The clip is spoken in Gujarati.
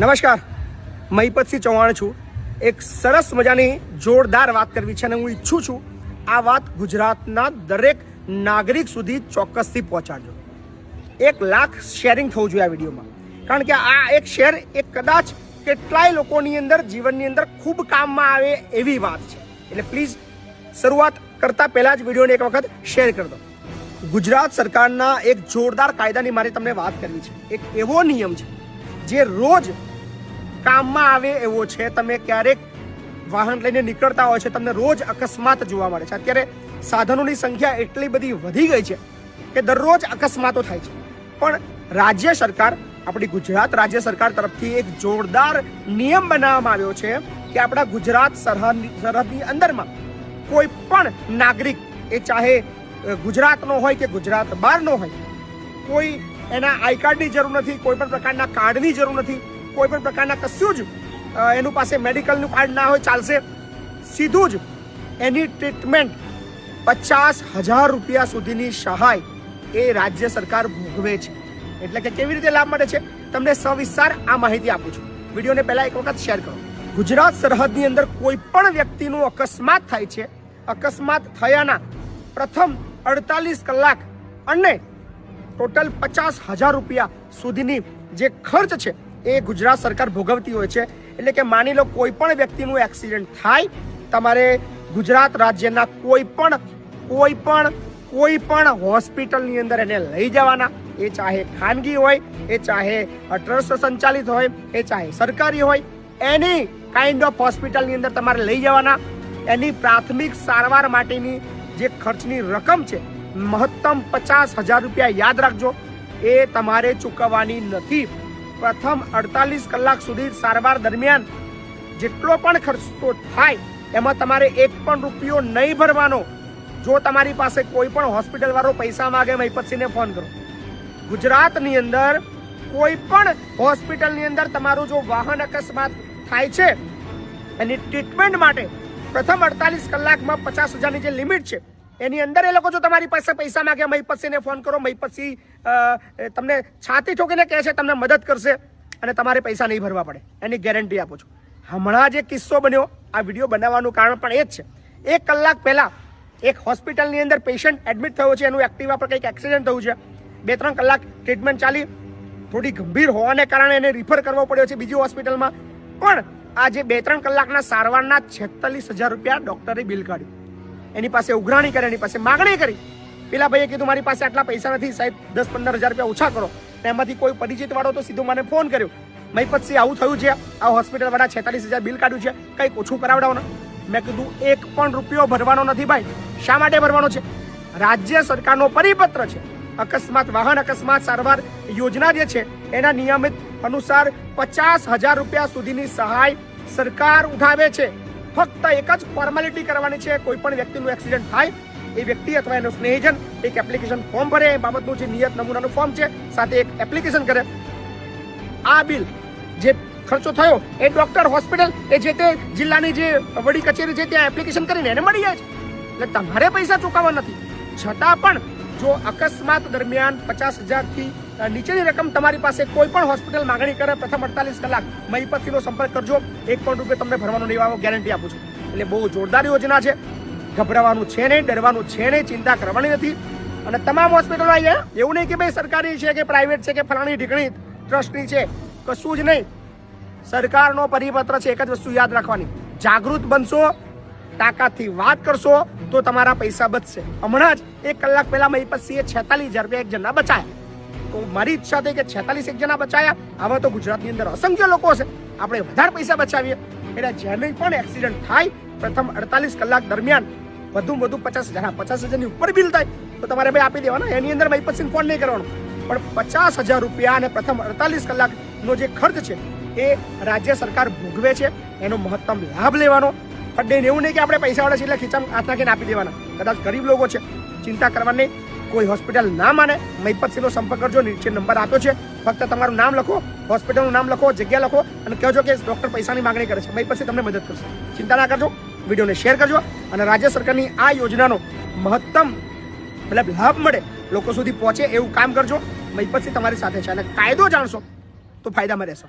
નમસ્કાર, મહિપતસિંહ ચૌહાણ છું. એક સરસ મજાની જોરદાર વાત કરવી છે અને હું ઈચ્છું છું આ વાત ગુજરાતના દરેક નાગરિક સુધી ચોક્કસથી પહોંચાડજો. 1 લાખ શેરિંગ થવું જોઈએ આ વિડીયોમાં, કારણ કે આ એક શેર એ કદાચ કેટલાય લોકોની અંદર જીવનની અંદર ખૂબ કામમાં આવે એવી વાત છે. એટલે પ્લીઝ શરૂઆત કરતા પહેલા જ વિડીયોને એક વખત શેર કરી દો. ગુજરાત સરકારના એક જોરદાર કાયદાની મારે તમને વાત કરવી છે. એક એવો નિયમ છે જે રોજ કામમાં આવે એવો છે. તમે ક્યારેક વાહન લઈને નીકળતા હોય છે, તમને રોજ અકસ્માત જોવા મળે છે. અત્યારે સાધનોની સંખ્યા એટલી બધી વધી ગઈ છે કે દરરોજ અકસ્માતો થાય છે. પણ રાજ્ય સરકાર, આપણી ગુજરાત રાજ્ય સરકાર તરફથી એક જોરદાર નિયમ બનાવવામાં આવ્યો છે કે આપણા ગુજરાત સરહદની અંદરમાં કોઈ પણ નાગરિક, એ ચાહે ગુજરાતનો હોય કે ગુજરાત બહારનો હોય, કોઈ એના આઈ કાર્ડની જરૂર નથી, કોઈ પણ પ્રકારના કાર્ડની જરૂર નથી, કોઈ પણ પ્રકારના કશું જ એનું પાસે મેડિકલનું કાર્ડ ના હોય ચાલશે. સીધું જ એની ટ્રીટમેન્ટ 50,000 રૂપિયા સુધીની સહાય એ રાજ્ય સરકાર ભોગવે છે. એટલે કે કેવી રીતે લાભ મળે છે તમને સવિસ્તાર આ માહિતી આપું છું. વિડીયોને પહેલા એક વખત શેર કરો. ગુજરાત સરહદની અંદર કોઈ પણ વ્યક્તિનું અકસ્માત થાય છે. અકસ્માત થયાના પ્રથમ 48 કલાક અને ટોટલ 50,000 રૂપિયા સુધીની જે ખર્ચ છે એ ગુજરાત સરકાર ભોગવતી હોય છે. એટલે કે માની લો કોઈ પણ વ્યક્તિનું એક્સિડન્ટ થાય, તમારે ગુજરાત રાજ્યના કોઈ પણ હોસ્પિટલની અંદર એને લઈ જવાના. એ ચાહે ખાનગી હોય, એ ચાહે ટ્રસ્ટ સંચાલિત હોય, એ ચાહે સરકારી હોય, એની કાઇન્ડ ઓફ હોસ્પિટલની અંદર તમારે લઈ જવાના. એની પ્રાથમિક સારવાર માટેની જે ખર્ચની રકમ છે મહત્તમ 50,000 રૂપિયા, યાદ રાખજો, એ તમારે ચૂકવવાની નથી. પ્રથમ 48 કલાક સુધી સારવાર દરમિયાન જેટલો પણ ખર્ચો થાય એમાં તમારે 1 પણ રૂપિયો નહીં ભરવાનો. જો તમારી પાસે કોઈ પણ હોસ્પિટલ વાળો પૈસા માંગે, મહિપતસિંહને ફોન કરો. ગુજરાતની અંદર કોઈ પણ હોસ્પિટલની અંદર તમારું જો વાહન અકસ્માત થાય છે એની ટ્રીટમેન્ટ માટે પ્રથમ 48 કલાકમાં 50,000ની જે લિમિટ છે એની અંદર એ લોકો જો તમારી પાસે પૈસા માંગે, મહિપતસિંહને ફોન કરો. મહિપતસિંહ તમને છાતી ઠોકીને કહે છે તમને મદદ કરશે અને તમારે પૈસા નહીં ભરવા પડે, એની ગેરંટી આપું છું. હમણાં જે કિસ્સો બન્યો, આ વિડીયો બનાવવાનું કારણ પણ એ જ છે. 1 કલાક પહેલા એક હોસ્પિટલની અંદર પેશન્ટ એડમિટ થયો છે. એનું એક્ટિવા પર કંઈક એક્સિડન્ટ થયું છે. 2-3 કલાક ટ્રીટમેન્ટ ચાલી, થોડી ગંભીર હોવાને કારણે એને રિફર કરવો પડ્યો છે બીજી હોસ્પિટલમાં. પણ આ જે 2-3 કલાકના સારવારના 46,000 રૂપિયા ડોક્ટરે બિલ કાઢ્યું. એની પાસે ઉઘરાણી કરી, એની પાસે માગણી કરી. પેલા ભાઈએ કીધું મારી પાસે આટલા પૈસા નથી સાહેબ, 10-15,000 રૂપિયા ઓછા કરો. એમાંથી કોઈ પરિચિત વાળો તો સીધો મને ફોન કર્યો, મહિપતસિંહ આવું થયું છે, આ હોસ્પિટલ વાળા 46,000 બિલ કાઢ્યું છે, કંઈક ઓછું કરાવડાવો ને. મેં કીધું 1 પણ રૂપિયો ભરવાનો નથી ભાઈ. શા માટે ભરવાનો છે? રાજ્ય સરકારનો પરિપત્ર છે. વાહન અકસ્માત સારવાર યોજના જે છે એના નિયમિત અનુસાર 50,000 રૂપિયા સુધીની સહાય સરકાર ઉઠાવે છે. ફક્ત એક જ ફોર્માલિટી કરવાની છે. કોઈ પણ વ્યક્તિનું એક્સિડન્ટ થાય, એ વ્યક્તિ અથવા એનો સ્નેહીજન એક એપ્લિકેશન ફોર્મ ભરે, એ બાબતનું જે નિયત નમૂનાનું ફોર્મ છે સાથે એક એપ્લિકેશન કરે. આ બિલ જે ખર્ચો થયો એ ડોક્ટર, હોસ્પિટલ, એ જે તે જિલ્લાની જે વડી કચેરી છે ત્યાં એપ્લિકેશન કરીને એને મળી જાય છે. એટલે તમારે પૈસા ચૂકવવા નથી. છતાં પણ જો અકસ્માત દરમિયાન 50,000થી નીચેની રકમ તમારી પાસે કોઈ પણ હોસ્પિટલ માગણી કરે, પ્રથમ 48 કલાક મહિપતસિંહનો સંપર્ક કરજો. 1 પણ રૂપિયો તમને ભરવાનો નહીં આવે, ગેરંટી આપું છું. એટલે બહુ જોરદાર યોજના છે. ગભરાવાનું છે નહીં, ડરવાનું છે નહીં, ચિંતા કરવાની નથી. અને તમામ હોસ્પિટલો અહીંયા એવું નહીં કે ભાઈ સરકારી છે કે પ્રાઇવેટ છે કે ફલાણી ઢીકણી ટ્રસ્ટની છે, કશું જ નહીં. સરકારનો પરિપત્ર છે. એક જ વસ્તુ યાદ રાખવાની, જાગૃત બનશો, તાકાતથી વાત કરશો તો તમારા પૈસા બચશે. હમણાં જ 1 કલાક પહેલા મહિપતસિંહે 46,000 રૂપિયા એક જણના બચાયા. તો મારી ઈચ્છા થઈ કે 46 એક જણા બચાયા. આવા તો ગુજરાતની અંદર અસંખ્ય લોકો છે, આપણે વધારે પૈસા બચાવીએ. એટલે જેને પણ એક્સિડન્ટ થાય પ્રથમ 48 કલાક દરમિયાન વધુમાં વધુ 50,000ની ઉપર બિલ થાય તો તમારે ભાઈ આપી દેવાના. એની અંદર મહિપતસિંહ ફોન નહીં કરવાનો. પણ 50,000 રૂપિયા અને પ્રથમ 48 કલાકનો જે ખર્ચ છે એ રાજ્ય સરકાર ભોગવે છે. એનો મહત્તમ લાભ લેવાનો. ફડે એવું નહીં કે આપણે પૈસાવાળા છે એટલે ખીચામાં હાથ નાખીને આપી દેવાના. કદાચ ગરીબ લોકો છે, ચિંતા કરવાની. કોઈ હોસ્પિટલ ના માને, મહિપતસિંહનો સંપર્ક કરજો. નીચે નંબર આપ્યો છે. ફક્ત તમારું નામ લખો, હોસ્પિટલનું નામ લખો, જગ્યા લખો અને કહેજો કે ડોક્ટર પૈસાની માગણી કરે છે. મહિપતસિંહ તમને મદદ કરશે. ચિંતા ના કરજો. વિડીયોને શેર કરજો અને રાજ્ય સરકારની આ યોજનાનો મહત્તમ લાભ મળે, લોકો સુધી પહોંચે એવું કામ કરજો. મહિપતસિંહ તમારી સાથે છે અને કાયદો જાણશો તો ફાયદામાં રહેશો.